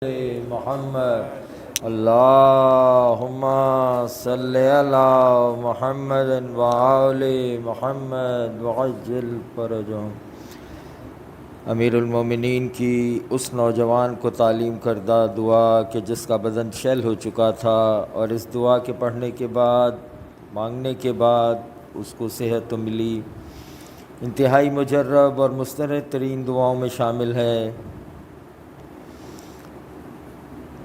محمد اللہم صلی علی محمد وآل محمد وعجل فرجہم۔ امیر المومنین کی اس نوجوان کو تعلیم کردہ دعا کہ جس کا بدن شل ہو چکا تھا اور اس دعا کے پڑھنے کے بعد مانگنے کے بعد اس کو صحت تو ملی، انتہائی مجرب اور مستند ترین دعاؤں میں شامل ہے،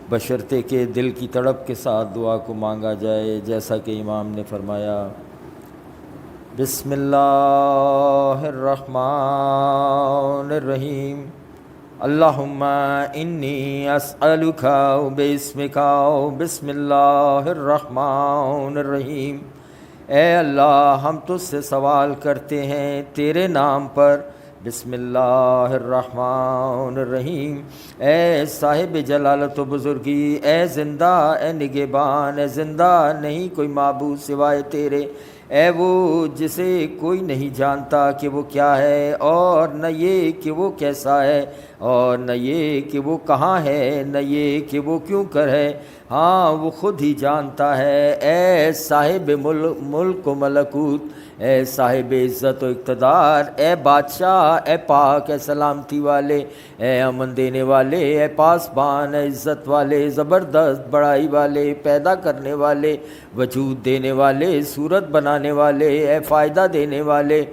بشرطے کہ دل کی تڑپ کے ساتھ دعا کو مانگا جائے، جیسا کہ امام نے فرمایا بسم اللہ الرحمن الرحیم اللہم انی اسألک باسمک بسم اللہ الرحمن الرحیم۔ اے اللہ، ہم تجھ سے سوال کرتے ہیں تیرے نام پر، بسم اللہ الرحمن الرحیم۔ اے صاحب جلالت و بزرگی، اے زندہ، اے نگہبان، اے زندہ نہیں کوئی معبود سوائے تیرے، اے وہ جسے کوئی نہیں جانتا کہ وہ کیا ہے، اور نہ یہ کہ وہ کیسا ہے، اور نہ یہ کہ وہ کہاں ہے، نہ یہ کہ وہ کیوں کر ہے، ہاں وہ خود ہی جانتا ہے۔ اے صاحب ملک و ملکوت، اے صاحب عزت و اقتدار، اے بادشاہ، اے پاک، اے سلامتی والے، اے امن دینے والے، اے پاسبان، اے عزت والے، زبردست بڑائی والے، پیدا کرنے والے، وجود دینے والے، صورت بنانے والے، اے فائدہ دینے والے،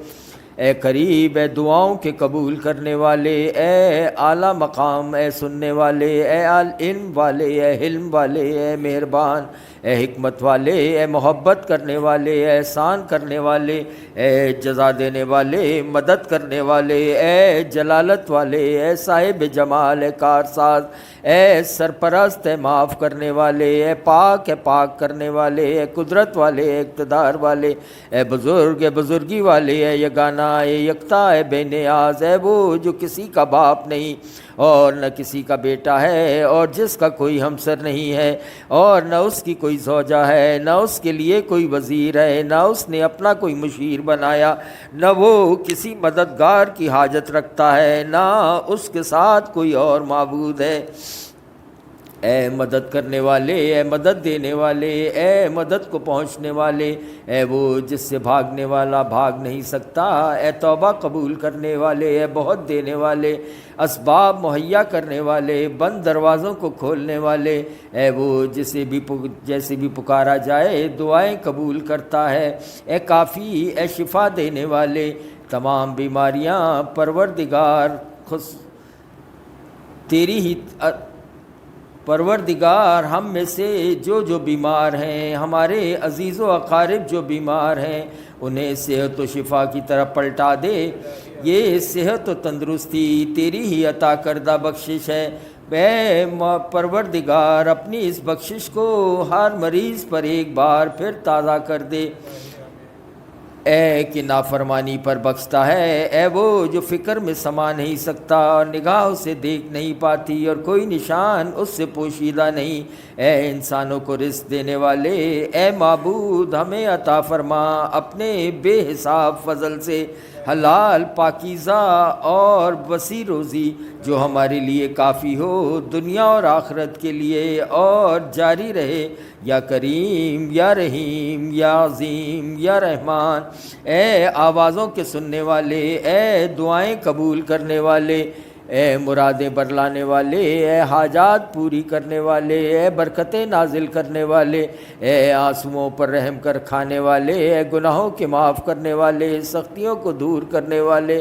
اے قریب، اے دعاؤں کے قبول کرنے والے، اے اعلیٰ مقام، اے سننے والے، اے علم والے، اے حلم والے، اے مہربان، اے حکمت والے، اے محبت کرنے والے، اے احسان کرنے والے، اے جزا دینے والے، مدد کرنے والے، اے جلالت والے، اے صاحب جمال، اے کارساز، اے سرپرست، اے معاف کرنے والے، اے پاک کرنے والے، اے قدرت والے، اے اقتدار والے، اے بزرگ، اے بزرگی والے، اے یگانہ، اے یکتا، اے بے نیاز، اے وہ جو کسی کا باپ نہیں اور نہ کسی کا بیٹا ہے، اور جس کا کوئی ہمسر نہیں ہے، اور نہ اس کی کوئی زوجہ ہے، نہ اس کے لیے کوئی وزیر ہے، نہ اس نے اپنا کوئی مشیر بنایا، نہ وہ کسی مددگار کی حاجت رکھتا ہے، نہ اس کے ساتھ کوئی اور معبود ہے۔ اے مدد کرنے والے، اے مدد دینے والے، اے مدد کو پہنچنے والے، اے وہ جس سے بھاگنے والا بھاگ نہیں سکتا، اے توبہ قبول کرنے والے، اے بہت دینے والے، اسباب مہیا کرنے والے، بند دروازوں کو کھولنے والے، اے وہ جیسے بھی پکارا جائے دعائیں قبول کرتا ہے، اے کافی، اے شفا دینے والے، تمام بیماریاں پروردگار تیری ہی پروردگار، ہم میں سے جو بیمار ہیں، ہمارے عزیز و اقارب جو بیمار ہیں، انہیں صحت و شفا کی طرف پلٹا دے۔ یہ صحت و تندرستی تیری ہی عطا کردہ بخشش ہے، اے پروردگار اپنی اس بخشش کو ہر مریض پر ایک بار پھر تازہ کر دے۔ اے کہ نافرمانی پر بخشتا ہے، اے وہ جو فکر میں سما نہیں سکتا اور نگاہ اسے دیکھ نہیں پاتی اور کوئی نشان اس سے پوشیدہ نہیں، اے انسانوں کو رزق دینے والے، اے معبود ہمیں عطا فرما اپنے بے حساب فضل سے حلال، پاکیزہ اور وسیع روزی جو ہمارے لیے کافی ہو دنیا اور آخرت کے لیے، اور جاری رہے یا کریم یا رحیم یا عظیم یا رحمان۔ اے آوازوں کے سننے والے، اے دعائیں قبول کرنے والے، اے مرادیں برلانے والے، اے حاجات پوری کرنے والے، اے برکتیں نازل کرنے والے، اے آنسوؤں پر رحم کر کھانے والے، اے گناہوں کے معاف کرنے والے، سختیوں کو دور کرنے والے،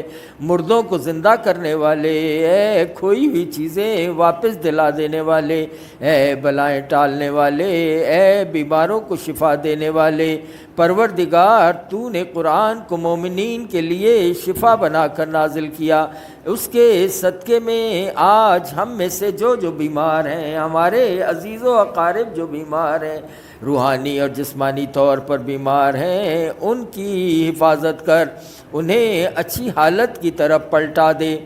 مردوں کو زندہ کرنے والے، اے کھوئی ہوئی چیزیں واپس دلا دینے والے، اے بلائیں ٹالنے والے، اے بیماروں کو شفا دینے والے، پروردگار تو نے قرآن کو مومنین کے لیے شفا بنا کر نازل کیا، اس کے صدقے میں آج ہم میں سے جو بیمار ہیں، ہمارے عزیز و اقارب جو بیمار ہیں، روحانی اور جسمانی طور پر بیمار ہیں، ان کی حفاظت کر، انہیں اچھی حالت کی طرف پلٹا دے۔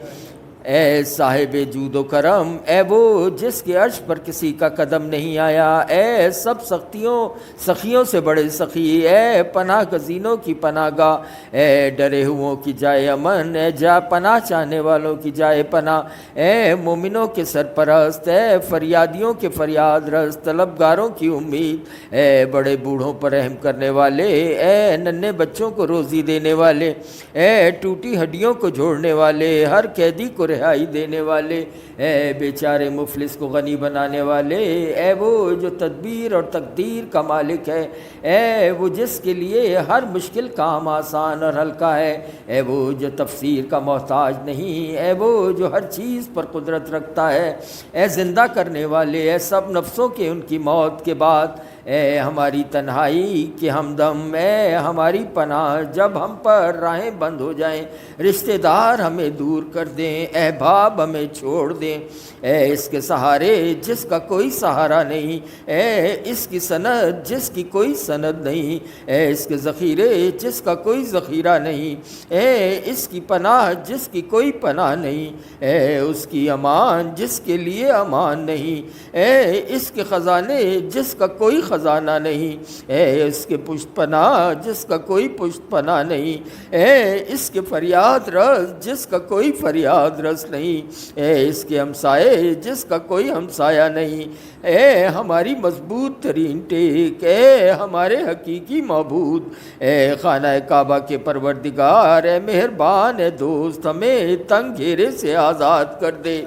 اے صاحب جود و کرم، اے وہ جس کے عرش پر کسی کا قدم نہیں آیا، اے سب سخیوں سے بڑے سخی، اے پناہ گزینوں کی پناہ گاہ، اے ڈرے ہوں کی جائے امن، اے جا پناہ چاہنے والوں کی جائے پناہ، اے مومنوں کے سرپرست، اے فریادیوں کے فریاد رس، طلبگاروں کی امید، اے بڑے بوڑھوں پر رحم کرنے والے، اے ننھے بچوں کو روزی دینے والے، اے ٹوٹی ہڈیوں کو جوڑنے والے، ہر قیدی کو رہائی دینے والے، اے بیچارے مفلس کو غنی بنانے والے، اے وہ جو تدبیر اور تقدیر کا مالک ہے، اے وہ جس کے لیے ہر مشکل کام آسان اور ہلکا ہے، اے وہ جو تفسیر کا محتاج نہیں، اے وہ جو ہر چیز پر قدرت رکھتا ہے، اے زندہ کرنے والے، اے سب نفسوں کے ان کی موت کے بعد، اے ہماری تنہائی کے ہمدم، اے ہماری پناہ جب ہم پر راہیں بند ہو جائیں، رشتہ دار ہمیں دور کر دیں، احباب ہمیں چھوڑ دیں، اے اس کے سہارے جس کا کوئی سہارا نہیں، اے اس کی سند جس کی کوئی سند نہیں، اے اس کے ذخیرے جس کا کوئی ذخیرہ نہیں، اے اس کی پناہ جس کی کوئی پناہ نہیں، اے اس کی امان جس کے لیے امان نہیں، اے اس کے خزانے جس کا کوئی خزانہ نہیں، اے اس کے پشت پناہ جس کا کوئی پشت پناہ نہیں، اے اس کے فریاد رس جس کا کوئی فریاد رس نہیں، اے اس کے ہمسائے جس کا کوئی ہمسایہ نہیں، اے ہماری مضبوط ترین ٹیک، اے ہمارے حقیقی معبود، اے خانہ کعبہ کے پروردگار، اے مہربان، اے دوست، ہمیں تنگ گھیرے سے آزاد کر دے،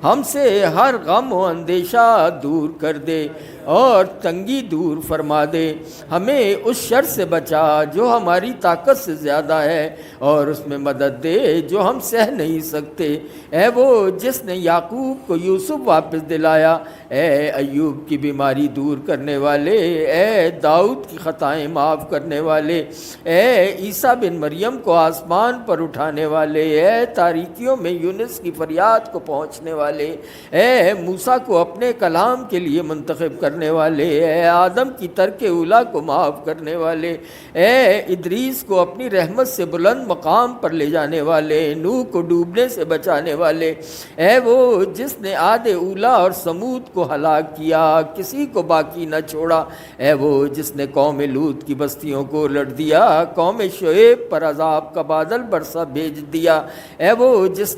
ہم سے ہر غم و اندیشہ دور کر دے اور تنگی دور فرما دے، ہمیں اس شر سے بچا جو ہماری طاقت سے زیادہ ہے، اور اس میں مدد دے جو ہم سہ نہیں سکتے، اے وہ جس نے یعقوب کو یوسف واپس دلایا، اے ایوب کی بیماری دور کرنے والے، اے داؤد کی خطائیں معاف کرنے والے، اے عیسیٰ بن مریم کو آسمان پر اٹھانے والے، اے تاریکیوں میں یونس کی فریاد کو پہنچنے والے، اے موسیٰ کو اپنے کلام کے لیے منتخب کرنے والے، اے آدم کی ترک اولا کو معاف کرنے والے، اے ادریس کو اپنی رحمت سے بلند مقام پر لے جانے والے، نوح کو ڈوبنے سے بچانے والے، اے وہ جس نے عاد اولا اور سمود کو ہلاک کیا، کسی کو باقی نہ چھوڑا، اے وہ جس نے قوم لوط کی بستیوں کو الٹ دیا، قوم شعیب پر عذاب کا بادل برسا بھیج دیا، اے وہ جس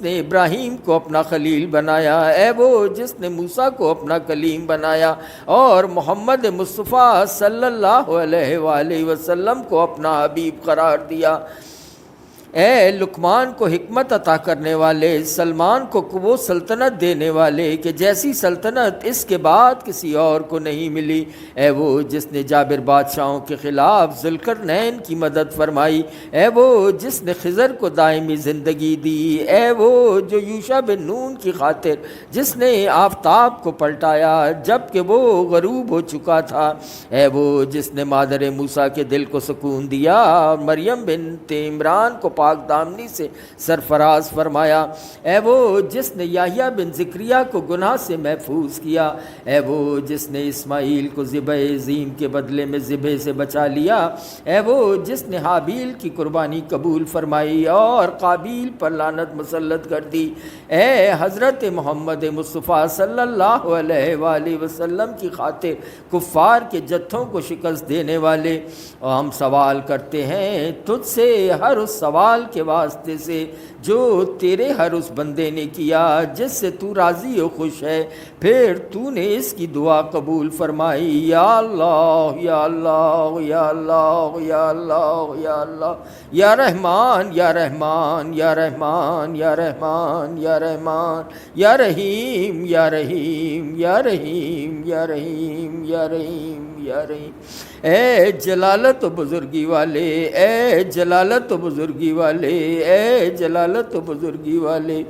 نے ابراہیم کو اپنا خلیل بنایا، اے وہ جس نے موسیٰ کو اپنا کلیم بنایا اور محمد مصطفیٰ صلی اللہ علیہ وآلہ وسلم کو اپنا حبیب قرار دیا، اے لقمان کو حکمت عطا کرنے والے، سلمان کو وہ سلطنت دینے والے کہ جیسی سلطنت اس کے بعد کسی اور کو نہیں ملی، اے وہ جس نے جابر بادشاہوں کے خلاف ذوالقرنین کی مدد فرمائی، اے وہ جس نے خضر کو دائمی زندگی دی، اے وہ جو یوشع بن نون کی خاطر جس نے آفتاب کو پلٹایا جب کہ وہ غروب ہو چکا تھا، اے وہ جس نے مادر موسیٰ کے دل کو سکون دیا اور مریم بنت عمران کو پاک دامنی سے سرفراز فرمایا، اے وہ جس نے یحییٰ بن زکریا کو گناہ سے محفوظ کیا، اے وہ جس نے اسماعیل کو ذبح عظیم کے بدلے میں ذبح سے بچا لیا، اے وہ جس نے حابیل کی قربانی قبول فرمائی اور قابیل پر لعنت مسلط کر دی، اے حضرت محمد مصطفیٰ صلی اللہ علیہ وآلہ وسلم کی خاطر کفار کے جتھوں کو شکست دینے والے، اور ہم سوال کرتے ہیں تجھ سے ہر اس سوال کے واسطے سے جو تیرے ہر اس بندے نے کیا جس سے تو راضی و خوش ہے، پھر تو نے اس کی دعا قبول فرمائی، یا اللہ یا اللہ یا اللہ یا اللہ یا اللہ، یا رحمان یا رحمان یا رحمان یا رحمان یا رحمان، یا رحیم یا رحیم یا رحیم یا رحیم یا رحیم یا رحیم، اے جلالت و بزرگی والے، اے جلالت و بزرگی والے، اے جلالت و بزرگی والے،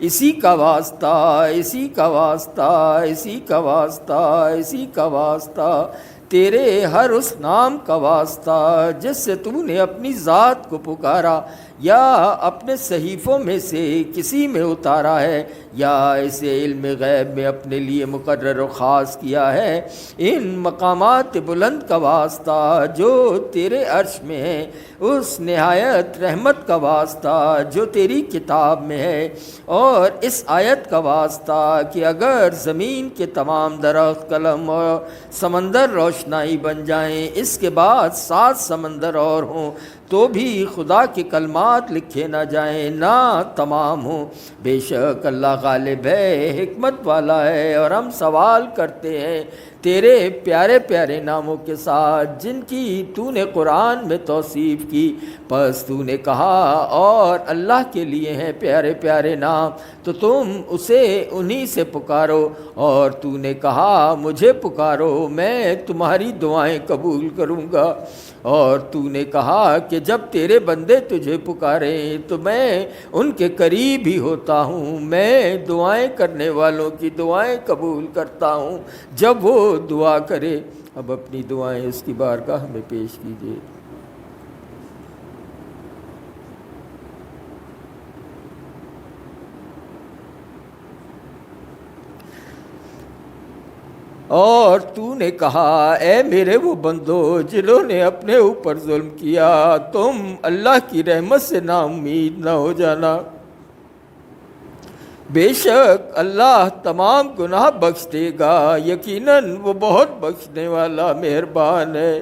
اسی کا واسطہ، اسی کا واسطہ، اسی کا واسطہ، اسی کا واسطہ، تیرے ہر اس نام کا واسطہ جس سے تو نے اپنی ذات کو پکارا، یا اپنے صحیفوں میں سے کسی میں اتارا ہے، یا اسے علم غیب میں اپنے لیے مقرر و خاص کیا ہے۔ ان مقامات بلند کا واسطہ جو تیرے عرش میں ہے، اس نہایت رحمت کا واسطہ جو تیری کتاب میں ہے، اور اس آیت کا واسطہ کہ اگر زمین کے تمام درخت قلم اور سمندر روشنائی بن جائیں، اس کے بعد 7 سمندر اور ہوں تو بھی خدا کے کلمات لکھے نہ جائیں، نہ تمام ہوں۔ بے شک اللہ غالب ہے، حکمت والا ہے، اور ہم سوال کرتے ہیں تیرے پیارے پیارے ناموں کے ساتھ جن کی تو نے قرآن میں توصیف کی۔ پس تو نے کہا اور اللہ کے لیے ہیں پیارے پیارے نام، تو تم اسے انہی سے پکارو، اور تو نے کہا مجھے پکارو میں تمہاری دعائیں قبول کروں گا۔ اور تو نے کہا کہ جب تیرے بندے تجھے پکاریں تو میں ان کے قریب ہی ہوتا ہوں، میں دعائیں کرنے والوں کی دعائیں قبول کرتا ہوں جب وہ دعا کرے۔ اب اپنی دعائیں اس کی بارگاہ میں پیش کیجیے۔ اور تو نے کہا اے میرے وہ بندو جنہوں نے اپنے اوپر ظلم کیا، تم اللہ کی رحمت سے نا امید نہ ہو جانا، بے شک اللہ تمام گناہ بخش دے گا، یقیناً وہ بہت بخشنے والا مہربان ہے۔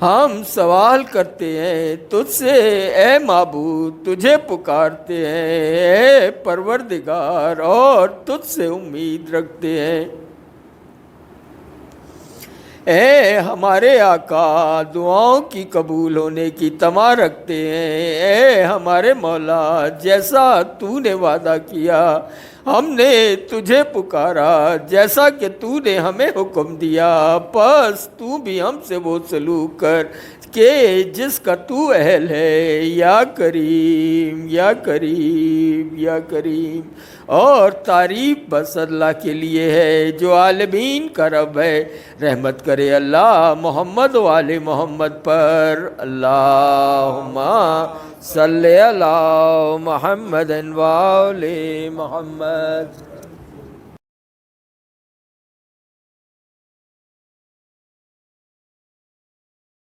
ہم سوال کرتے ہیں تجھ سے اے معبود، تجھے پکارتے ہیں اے پروردگار، اور تجھ سے امید رکھتے ہیں اے ہمارے آقا، دعاؤں کی قبول ہونے کی طمع رکھتے ہیں اے ہمارے مولا، جیسا تو نے وعدہ کیا ہم نے تجھے پکارا، جیسا کہ تو نے ہمیں حکم دیا، پس تو بھی ہم سے وہ سلوک کر کہ جس کا تو اہل ہے، یا کریم یا کریم یا کریم۔ اور تعریف بس اللہ کے لیے ہے جو عالمین کا رب ہے۔ رحمت کرے اللہ محمد و آل محمد پر، اللہم صلی علی محمد و آل محمد۔